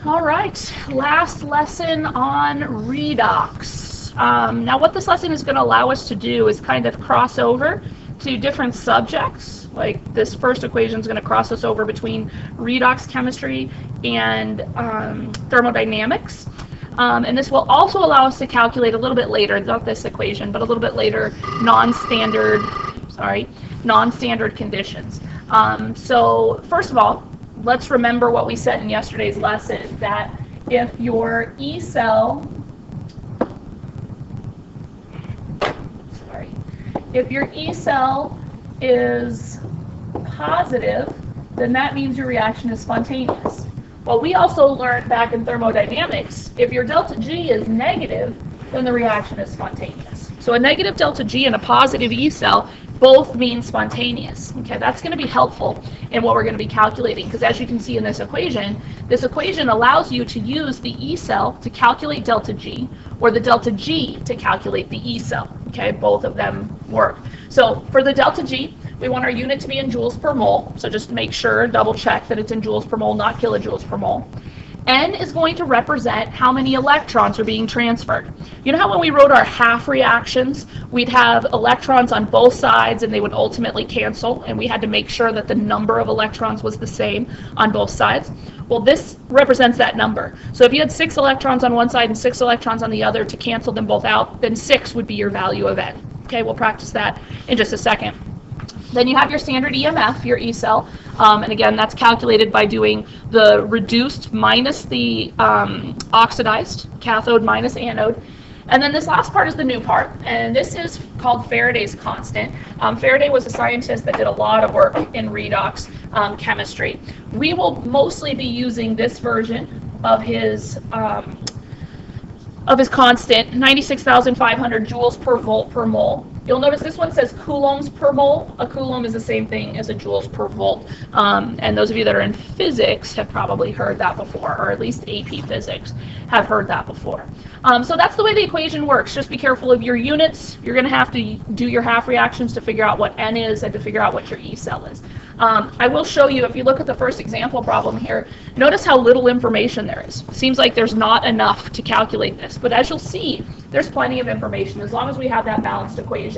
All right, last lesson on redox. Now what this lesson is going to allow us to do is kind of cross over to different subjects. Like this first equation is going to cross us over between redox chemistry and thermodynamics. And this will also allow us to calculate a little bit later, not this equation, but a little bit later, non-standard conditions. So first of all, let's remember what we said in yesterday's lesson, that if your E cell, is positive, then that means your reaction is spontaneous. Well, we also learned back in thermodynamics, if your delta G is negative, then the reaction is spontaneous. So a negative delta G and a positive E cell both mean spontaneous. Okay, that's going to be helpful in what we're going to be calculating, because as you can see in this equation allows you to use the E cell to calculate delta G, or the delta G to calculate the E cell. Okay, both of them work. So for the delta G, we want our unit to be in joules per mole. So just make sure, double check that it's in joules per mole, not kilojoules per mole. N is going to represent how many electrons are being transferred. You know how when we wrote our half reactions, we'd have electrons on both sides and they would ultimately cancel, and we had to make sure that the number of electrons was the same on both sides? Well, this represents that number. So if you had 6 electrons on one side and 6 electrons on the other to cancel them both out, then 6 would be your value of N. Okay, we'll practice that in just a second. Then you have your standard EMF, your E cell, and again, that's calculated by doing the reduced minus the oxidized, cathode minus anode. And then this last part is the new part, and this is called Faraday's constant. Faraday was a scientist that did a lot of work in redox chemistry. We will mostly be using this version of his constant, 96,500 joules per volt per mole. You'll notice this one says coulombs per mole. A coulomb is the same thing as a joules per volt. And those of you that are in physics have probably heard that before, or at least AP physics have heard that before. So that's the way the equation works. Just be careful of your units. You're going to have to do your half reactions to figure out what N is and to figure out what your E cell is. I will show you, if you look at the first example problem here, notice how little information there is. Seems like there's not enough to calculate this, but as you'll see, there's plenty of information as long as we have that balanced equation.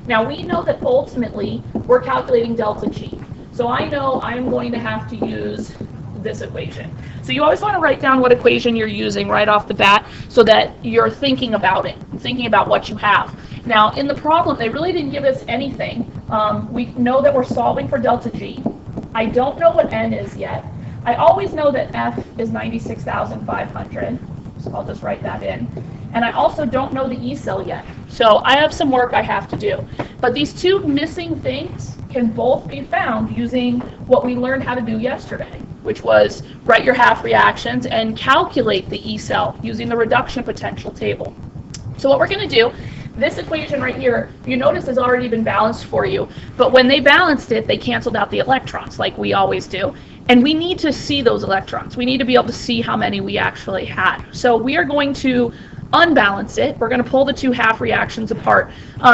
Now we know that ultimately we're calculating delta G. So I know I'm going to have to use this equation. So you always want to write down what equation you're using right off the bat so that you're thinking about it, thinking about what you have. Now in the problem, they really didn't give us anything. We know that we're solving for delta G. I don't know what N is yet. I always know that F is 96,500, so I'll just write that in. And I also don't know the E cell yet. So I have some work I have to do. But these two missing things can both be found using what we learned how to do yesterday, which was write your half reactions and calculate the E cell using the reduction potential table. So what we're going to do, this equation right here, you notice has already been balanced for you, but when they balanced it, they canceled out the electrons like we always do. And we need to see those electrons. We need to be able to see how many we actually had. So we are going to unbalance it. We're going to pull the two half reactions apart.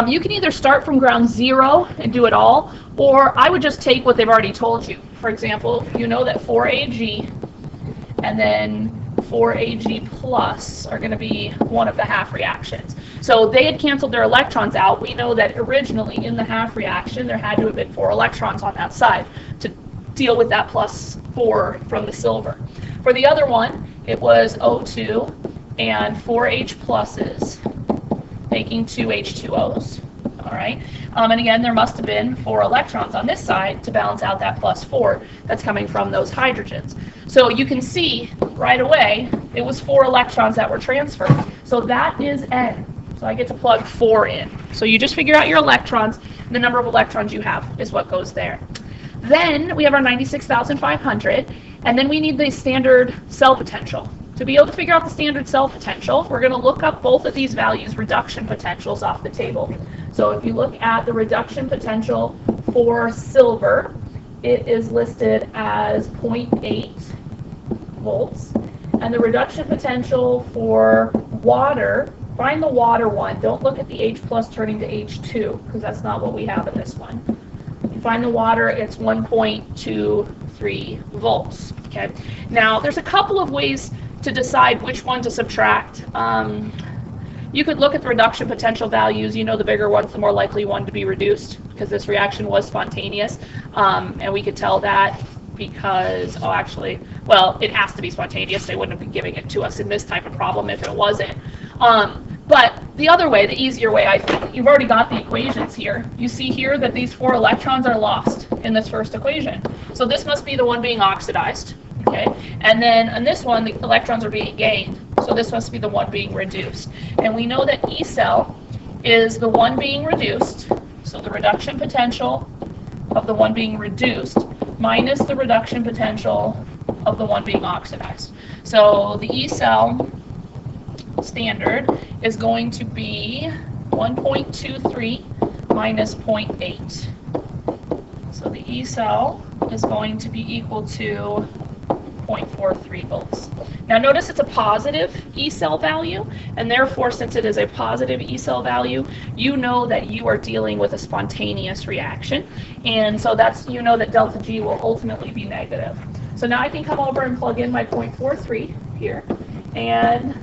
You can either start from ground zero and do it all, or I would just take what they've already told you. For example, you know that 4Ag and then 4Ag plus are going to be one of the half reactions. So they had canceled their electrons out. We know that originally in the half reaction there had to have been 4 electrons on that side to deal with that plus 4 from the silver. For the other one, it was O2 and 4H pluses making 2 H2Os. All right. And again, there must have been 4 electrons on this side to balance out that plus 4 that's coming from those hydrogens. So you can see right away it was 4 electrons that were transferred. So that is N. So I get to plug 4 in. So you just figure out your electrons, and the number of electrons you have is what goes there. Then we have our 96,500, and then we need the standard cell potential. To be able to figure out the standard cell potential, we're going to look up both of these values, reduction potentials, off the table. So if you look at the reduction potential for silver, it is listed as 0.8 volts. And the reduction potential for water, find the water one. Don't look at the H plus turning to H2, because that's not what we have in this one. You find the water, it's 1.23 0.43 volts. Okay. Now, there's a couple of ways to decide which one to subtract. You could look at the reduction potential values. You know, the bigger one's the more likely one to be reduced, because this reaction was spontaneous, and we could tell that because, oh, actually, well, it has to be spontaneous. They wouldn't have been giving it to us in this type of problem if it wasn't. But the other way, the easier way, I think, you've already got the equations here. You see here that these 4 electrons are lost in this first equation. So this must be the one being oxidized, okay? And then on this one, the electrons are being gained. So this must be the one being reduced. And we know that E cell is the one being reduced. So the reduction potential of the one being reduced minus the reduction potential of the one being oxidized. So the E cell standard is going to be 1.23 minus 0.8. So the E cell is going to be equal to 0.43 volts. Now notice it's a positive E cell value, and therefore, since it is a positive E cell value, you know that you are dealing with a spontaneous reaction, and so that's, you know, that delta G will ultimately be negative. So now I can come over and plug in my 0.43 here, and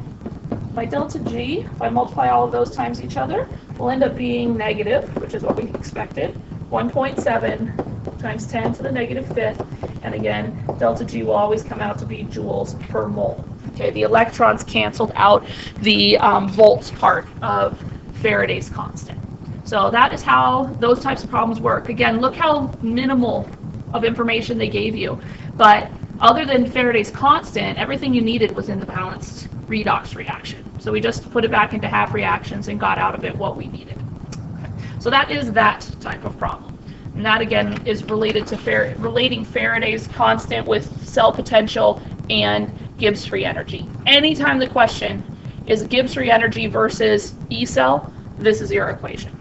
my delta G, if I multiply all of those times each other, will end up being negative, which is what we expected, 1.7 times 10 to the negative fifth, and again, delta G will always come out to be joules per mole. Okay, the electrons canceled out the volts part of Faraday's constant. So that is how those types of problems work. Again, look how minimal of information they gave you, but other than Faraday's constant, everything you needed was in the balanced redox reaction. So we just put it back into half reactions and got out of it what we needed. Okay. So that is that type of problem. And that, again, is related to relating Faraday's constant with cell potential and Gibbs free energy. Anytime the question is Gibbs free energy versus E cell, this is your equation.